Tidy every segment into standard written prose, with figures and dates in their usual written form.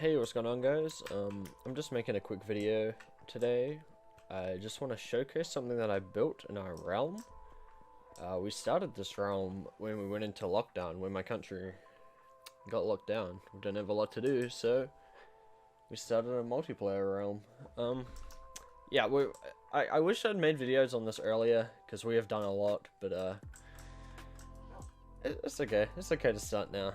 Hey, what's going on, guys? I'm just making a quick video today. I just want to showcase something that I built in our realm. We started this realm when we went into lockdown, when my country got locked down. We didn't have a lot to do, so we started a multiplayer realm. Yeah, I wish I'd made videos on this earlier, because we have done a lot, but it's okay. It's okay to start now.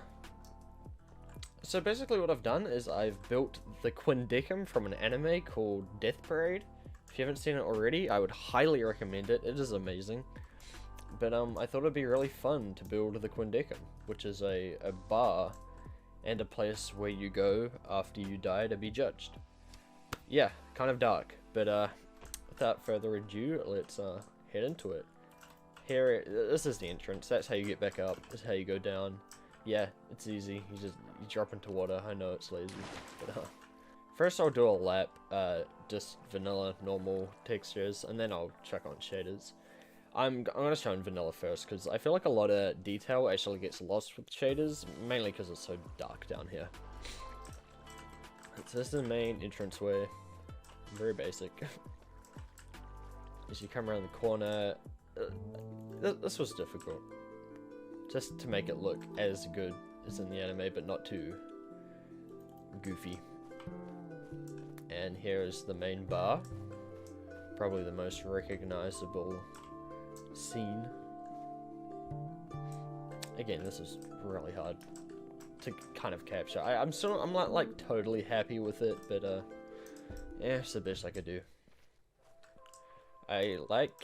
So basically what I've done is I've built the Quindecim from an anime called Death Parade. If you haven't seen it already, I would highly recommend it. It is amazing. But I thought it'd be really fun to build the Quindecim, which is a bar and a place where you go after you die to be judged. Yeah, kind of dark, but without further ado, let's head into it. This is the entrance. That's how you get back up. This is how you go down. Yeah, it's easy. You drop into water. I know it's lazy, but first I'll do a lap, just vanilla, normal textures, and then I'll check on shaders. I'm gonna show in vanilla first because I feel like a lot of detail actually gets lost with shaders, mainly because it's so dark down here. So this is the main entranceway. Very basic. As you come around the corner, this was difficult. Just to make it look as good as in the anime, but not too goofy. And here is the main bar. Probably the most recognizable scene. Again, this is really hard to kind of capture. I'm not like totally happy with it, but yeah, it's the best I could do. I like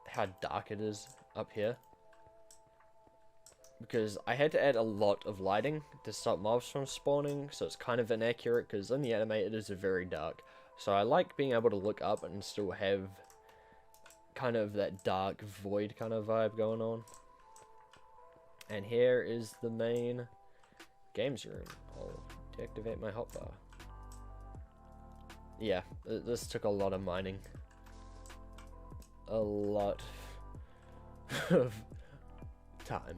how dark it is up here, because I had to add a lot of lighting to stop mobs from spawning, so it's kind of inaccurate, because in the anime it is very dark. So I like being able to look up and still have kind of that dark void kind of vibe going on. And here is the main games room. I'll deactivate my hotbar. Yeah, this took a lot of mining. A lot of time.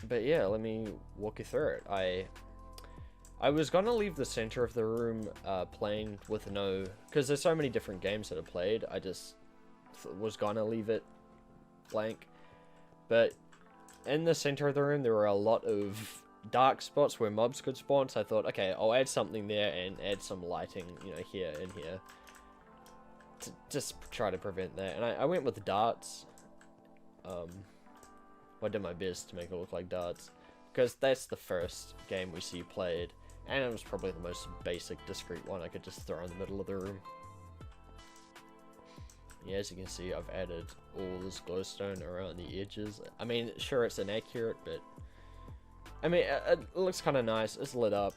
But yeah, let me walk you through it. I was gonna leave the center of the room plain with no, because there's so many different games that I played. I just was gonna leave it blank. But in the center of the room, there were a lot of dark spots where mobs could spawn. So I thought, okay, I'll add something there and add some lighting, you know, here and here, to just try to prevent that. And I went with darts. I did my best to make it look like darts, because that's the first game we see played, and it was probably the most basic, discreet one I could just throw in the middle of the room. Yeah, as you can see, I've added all this glowstone around the edges. I mean, sure, it's inaccurate, but I mean, it looks kind of nice. It's lit up.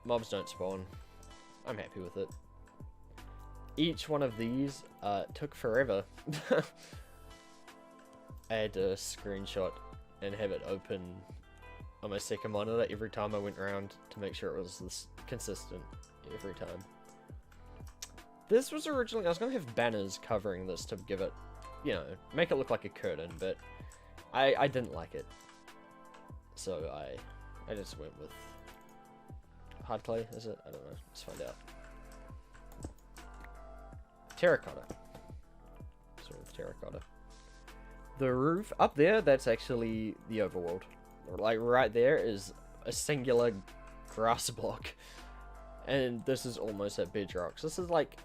Mobs don't spawn. I'm happy with it. Each one of these took forever. I had to screenshot and have it open on my second monitor every time I went around to make sure it was this consistent every time. This was originally, I was going to have banners covering this to give it, you know, make it look like a curtain, but I didn't like it. So I just went with hard clay, is it? I don't know, let's find out. Terracotta. Sort of terracotta. The roof up there, that's actually the overworld. Like right there is a singular grass block, and this is almost at bedrock. So this is like,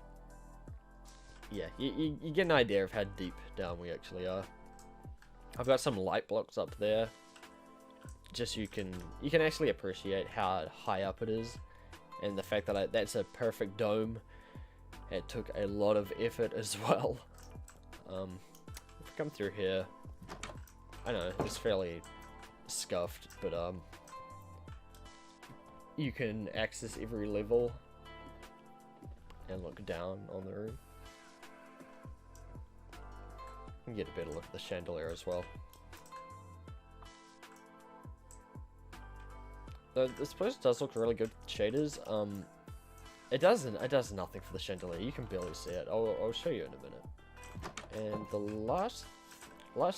yeah, you get an idea of how deep down we actually are. I've got some light blocks up there, just you can actually appreciate how high up it is, and the fact that that's a perfect dome. It took a lot of effort as well. Come through here. I know it's fairly scuffed, but you can access every level and look down on the room. You can get a better look at the chandelier as well. This place does look really good with shaders. It does nothing for the chandelier. You can barely see it. I'll show you in a minute. And the last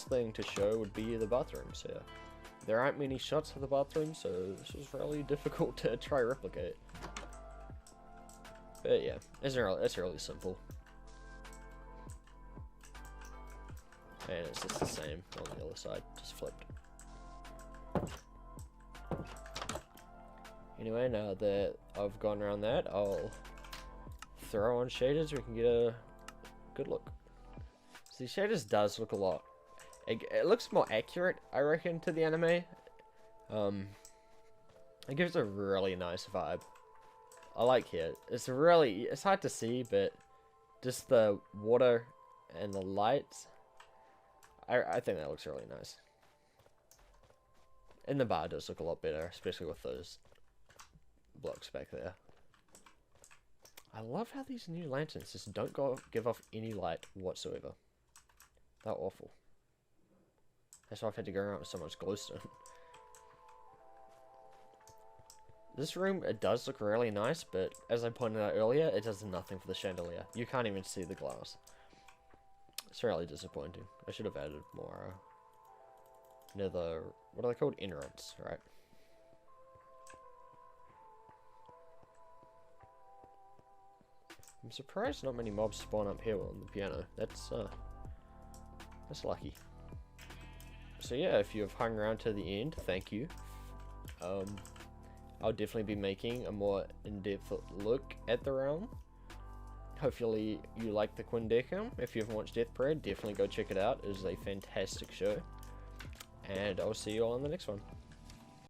thing to show would be the bathrooms here. there aren't many shots of the bathroom, so this was really difficult to try replicate. But yeah, it's really simple. And it's just the same on the other side, just flipped. Anyway, now that I've gone around that, I'll throw on shaders so we can get a good look. See, shaders does look a lot. It looks more accurate, I reckon, to the anime. It gives a really nice vibe. I like it. It's hard to see, but just the water and the lights, I think that looks really nice. And the bar does look a lot better, especially with those blocks back there. I love how these new lanterns just don't give off any light whatsoever. They're awful. That's why I've had to go around with so much glowstone. This room, it does look really nice, but as I pointed out earlier, it does nothing for the chandelier. You can't even see the glass. It's really disappointing. I should have added more near the, what are they called? Entrance, right? I'm surprised not many mobs spawn up here on the piano. That's lucky. So yeah, if you've hung around to the end, thank you. I'll definitely be making a more in-depth look at the realm. Hopefully you like the Quindecim. If you haven't watched Death Parade, definitely go check it out. It is a fantastic show. And I'll see you all in the next one.